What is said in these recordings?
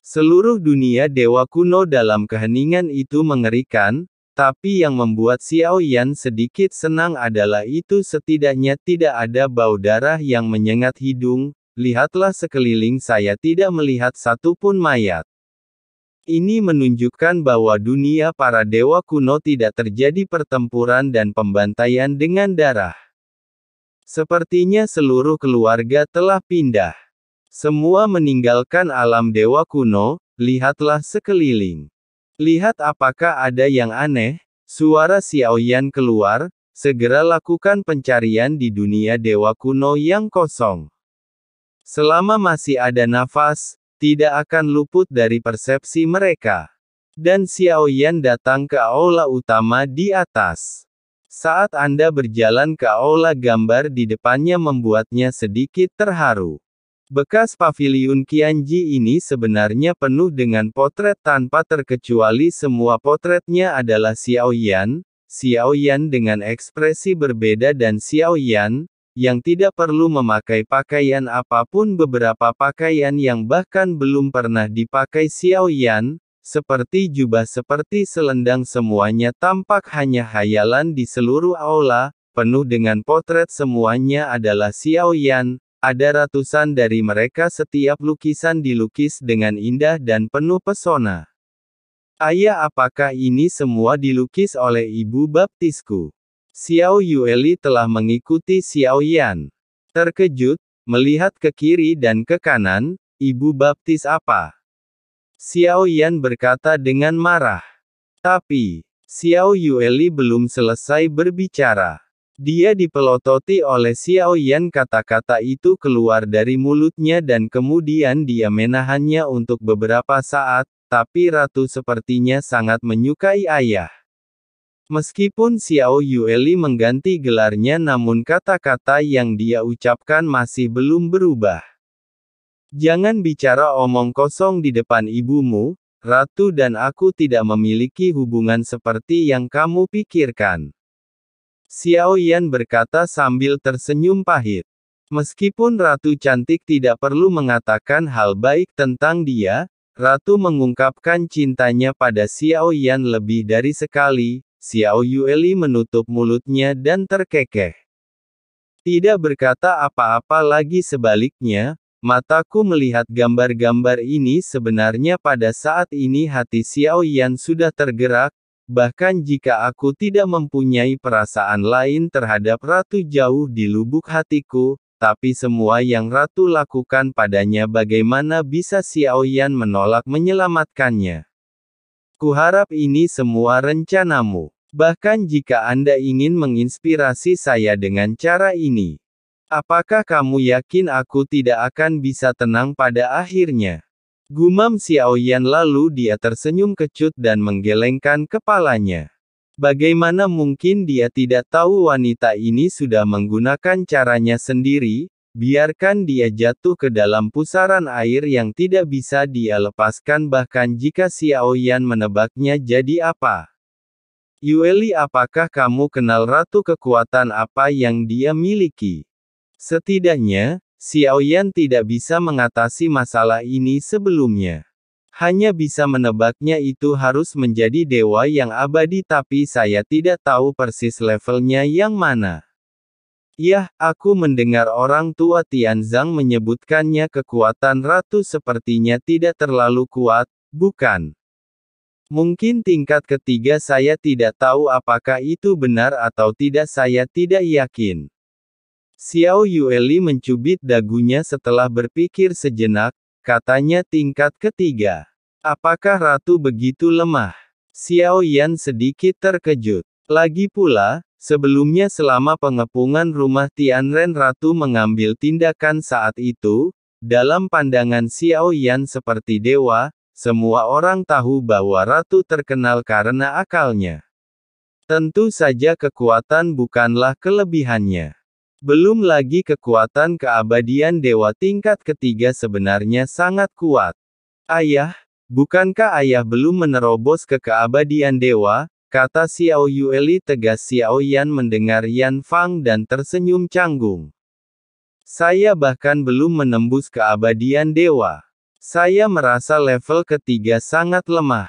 Seluruh dunia dewa kuno dalam keheningan itu mengerikan, tapi yang membuat Xiao Yan sedikit senang adalah itu setidaknya tidak ada bau darah yang menyengat hidung. Lihatlah sekeliling saya tidak melihat satupun mayat. Ini menunjukkan bahwa dunia para dewa kuno tidak terjadi pertempuran dan pembantaian dengan darah. Sepertinya seluruh keluarga telah pindah. Semua meninggalkan alam dewa kuno. Lihatlah sekeliling. Lihat apakah ada yang aneh? Suara Xiao Yan keluar, segera lakukan pencarian di dunia dewa kuno yang kosong. Selama masih ada nafas, tidak akan luput dari persepsi mereka. Dan Xiao Yan datang ke aula utama di atas. Saat Anda berjalan ke aula, gambar di depannya membuatnya sedikit terharu. Bekas paviliun Qianji ini sebenarnya penuh dengan potret tanpa terkecuali semua potretnya adalah Xiao Yan dengan ekspresi berbeda dan Xiao Yan, yang tidak perlu memakai pakaian apapun, beberapa pakaian yang bahkan belum pernah dipakai Xiao Yan, seperti jubah seperti selendang, semuanya tampak hanya hayalan di seluruh aula, penuh dengan potret semuanya adalah Xiao Yan. Ada ratusan dari mereka, setiap lukisan dilukis dengan indah dan penuh pesona. Ayah, apakah ini semua dilukis oleh ibu baptisku? Xiao Yueli telah mengikuti Xiao Yan. Terkejut, melihat ke kiri dan ke kanan, ibu baptis apa? Xiao Yan berkata dengan marah. Tapi, Xiao Yueli belum selesai berbicara. Dia dipelototi oleh Xiao Yan, kata-kata itu keluar dari mulutnya dan kemudian dia menahannya untuk beberapa saat, tapi ratu sepertinya sangat menyukai ayah. Meskipun Xiao Yueli mengganti gelarnya, namun kata-kata yang dia ucapkan masih belum berubah. Jangan bicara omong kosong di depan ibumu, ratu, dan aku tidak memiliki hubungan seperti yang kamu pikirkan. Xiao Yan berkata sambil tersenyum pahit. Meskipun Ratu Cantik tidak perlu mengatakan hal baik tentang dia, Ratu mengungkapkan cintanya pada Xiao Yan lebih dari sekali. Xiao Yueli menutup mulutnya dan terkekeh. Tidak berkata apa-apa lagi, sebaliknya, mataku melihat gambar-gambar ini. Sebenarnya pada saat ini hati Xiao Yan sudah tergerak. Bahkan jika aku tidak mempunyai perasaan lain terhadap Ratu jauh di lubuk hatiku, tapi semua yang Ratu lakukan padanya, bagaimana bisa Xiao Yan menolak menyelamatkannya? Kuharap ini semua rencanamu. Bahkan jika Anda ingin menginspirasi saya dengan cara ini. Apakah kamu yakin aku tidak akan bisa tenang pada akhirnya? Gumam Xiao Yan, lalu dia tersenyum kecut dan menggelengkan kepalanya. Bagaimana mungkin dia tidak tahu wanita ini sudah menggunakan caranya sendiri? Biarkan dia jatuh ke dalam pusaran air yang tidak bisa dia lepaskan, bahkan jika Xiao Yan menebaknya jadi apa? Yueli, apakah kamu kenal ratu? Kekuatan apa yang dia miliki? Setidaknya, Xiao Yan tidak bisa mengatasi masalah ini sebelumnya. Hanya bisa menebaknya, itu harus menjadi dewa yang abadi, tapi saya tidak tahu persis levelnya yang mana. Yah, aku mendengar orang tua Tianzang menyebutkannya kekuatan ratu sepertinya tidak terlalu kuat, bukan? Mungkin tingkat ketiga, saya tidak tahu apakah itu benar atau tidak, saya tidak yakin. Xiao Yueli mencubit dagunya setelah berpikir sejenak, katanya tingkat ketiga. Apakah ratu begitu lemah? Xiao Yan sedikit terkejut. Lagi pula, sebelumnya selama pengepungan rumah Tianren, ratu mengambil tindakan saat itu. Dalam pandangan Xiao Yan seperti dewa, semua orang tahu bahwa ratu terkenal karena akalnya. Tentu saja kekuatan bukanlah kelebihannya. Belum lagi kekuatan keabadian dewa tingkat ketiga sebenarnya sangat kuat. Ayah, bukankah ayah belum menerobos ke keabadian dewa? Kata Xiao Yueli tegas. Xiao Yan mendengar Yan Fang dan tersenyum canggung. Saya bahkan belum menembus keabadian dewa. Saya merasa level ketiga sangat lemah.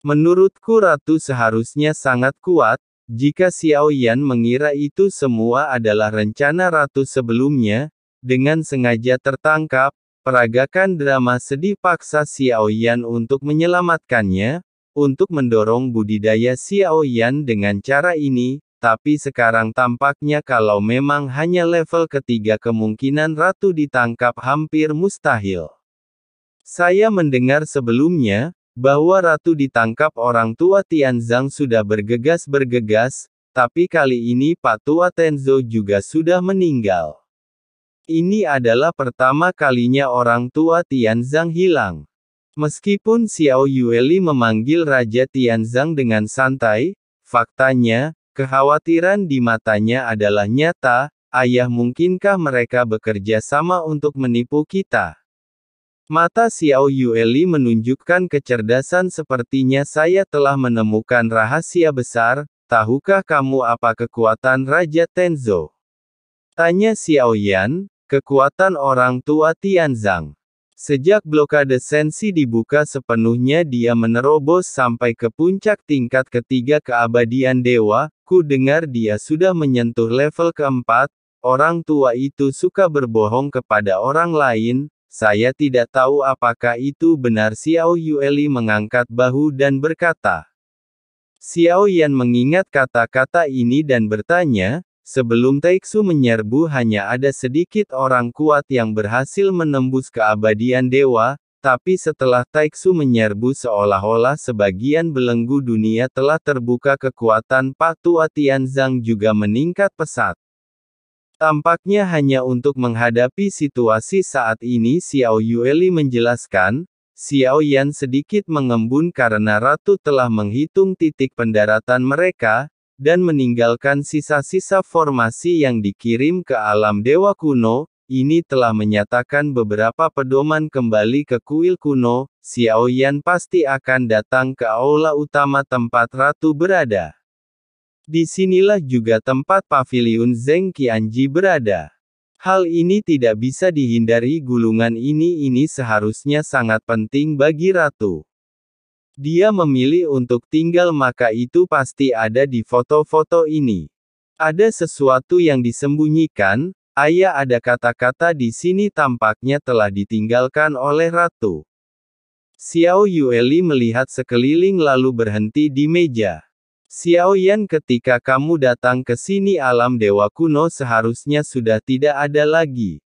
Menurutku Ratu seharusnya sangat kuat, jika Xiao Yan mengira itu semua adalah rencana Ratu sebelumnya, dengan sengaja tertangkap, peragakan drama sedih paksa Xiao Yan untuk menyelamatkannya, untuk mendorong budidaya Xiao Yan dengan cara ini, tapi sekarang tampaknya kalau memang hanya level ketiga kemungkinan Ratu ditangkap hampir mustahil. Saya mendengar sebelumnya, bahwa Ratu ditangkap orang tua Tianzang sudah bergegas-bergegas, tapi kali ini Pak Tua Tenzo juga sudah meninggal. Ini adalah pertama kalinya orang tua Tianzang hilang. Meskipun Xiao Yueli memanggil Raja Tianzang dengan santai, faktanya, kekhawatiran di matanya adalah nyata. Ayah, mungkinkah mereka bekerja sama untuk menipu kita? Mata Xiao Yueli menunjukkan kecerdasan. Sepertinya saya telah menemukan rahasia besar. Tahukah kamu apa kekuatan Raja Tenzo? Tanya Xiao Yan, kekuatan orang tua Tianzang. Sejak blokade Sensi dibuka sepenuhnya, dia menerobos sampai ke puncak tingkat ketiga keabadian dewa. Ku dengar dia sudah menyentuh level keempat. Orang tua itu suka berbohong kepada orang lain. Saya tidak tahu apakah itu benar. Xiao Yueli mengangkat bahu dan berkata. Xiao Yan mengingat kata-kata ini dan bertanya, sebelum Taiksu menyerbu hanya ada sedikit orang kuat yang berhasil menembus keabadian dewa, tapi setelah Taiksu menyerbu seolah-olah sebagian belenggu dunia telah terbuka. Kekuatan Pak Tua Tianzang juga meningkat pesat. Tampaknya hanya untuk menghadapi situasi saat ini. Xiao Yueli menjelaskan. Xiao Yan sedikit mengembun karena Ratu telah menghitung titik pendaratan mereka, dan meninggalkan sisa-sisa formasi yang dikirim ke alam dewa kuno. Ini telah menyatakan beberapa pedoman kembali ke kuil kuno. Xiao Yan pasti akan datang ke aula utama tempat Ratu berada. Disinilah juga tempat paviliun Zheng Qianji berada. Hal ini tidak bisa dihindari. Gulungan ini seharusnya sangat penting bagi Ratu. Dia memilih untuk tinggal, maka itu pasti ada di foto-foto ini. Ada sesuatu yang disembunyikan. Ayah, ada kata-kata di sini tampaknya telah ditinggalkan oleh Ratu. Xiao Yueli melihat sekeliling lalu berhenti di meja. Xiao Yan, ketika kamu datang ke sini alam dewa kuno seharusnya sudah tidak ada lagi.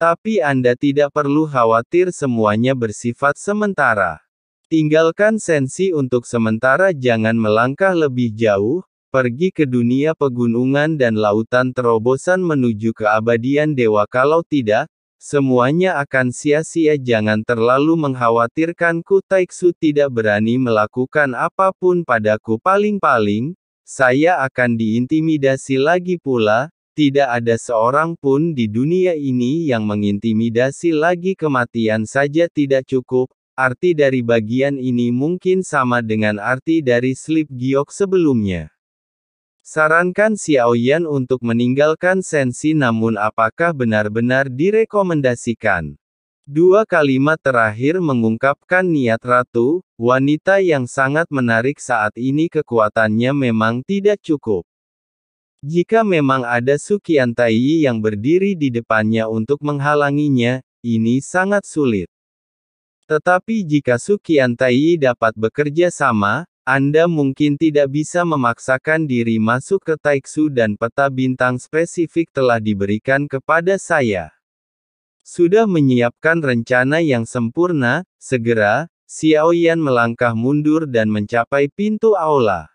Tapi Anda tidak perlu khawatir, semuanya bersifat sementara. Tinggalkan Sensi untuk sementara, jangan melangkah lebih jauh, pergi ke dunia pegunungan dan lautan terobosan menuju keabadian dewa. Kalau tidak, semuanya akan sia-sia. Jangan terlalu mengkhawatirkanku. Taiksu tidak berani melakukan apapun padaku. Paling-paling, saya akan diintimidasi lagi pula. Tidak ada seorang pun di dunia ini yang mengintimidasi lagi. Kematian saja tidak cukup. Arti dari bagian ini mungkin sama dengan arti dari slip giok sebelumnya. Sarankan Xiao Yan untuk meninggalkan Sensi, namun apakah benar-benar direkomendasikan? Dua kalimat terakhir mengungkapkan niat Ratu, wanita yang sangat menarik saat ini. Kekuatannya memang tidak cukup. Jika memang ada Su Qiantai yang berdiri di depannya untuk menghalanginya, ini sangat sulit. Tetapi jika Su Qiantai dapat bekerja sama, Anda mungkin tidak bisa memaksakan diri masuk ke Taiksu, dan peta bintang spesifik telah diberikan kepada saya. Sudah menyiapkan rencana yang sempurna. Segera, Xiao Yan melangkah mundur dan mencapai pintu aula.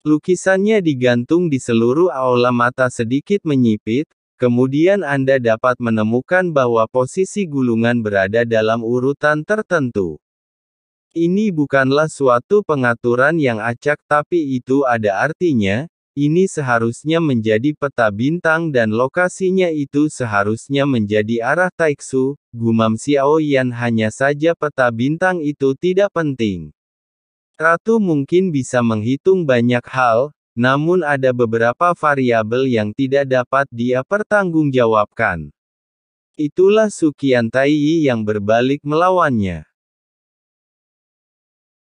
Lukisannya digantung di seluruh aula. Mata sedikit menyipit, kemudian Anda dapat menemukan bahwa posisi gulungan berada dalam urutan tertentu. Ini bukanlah suatu pengaturan yang acak, tapi itu ada artinya. Ini seharusnya menjadi peta bintang dan lokasinya itu seharusnya menjadi arah Taiksu, gumam Xiao Yan. Hanya saja peta bintang itu tidak penting. Ratu mungkin bisa menghitung banyak hal, namun ada beberapa variabel yang tidak dapat dia pertanggungjawabkan. Itulah Su Qian Tai yang berbalik melawannya.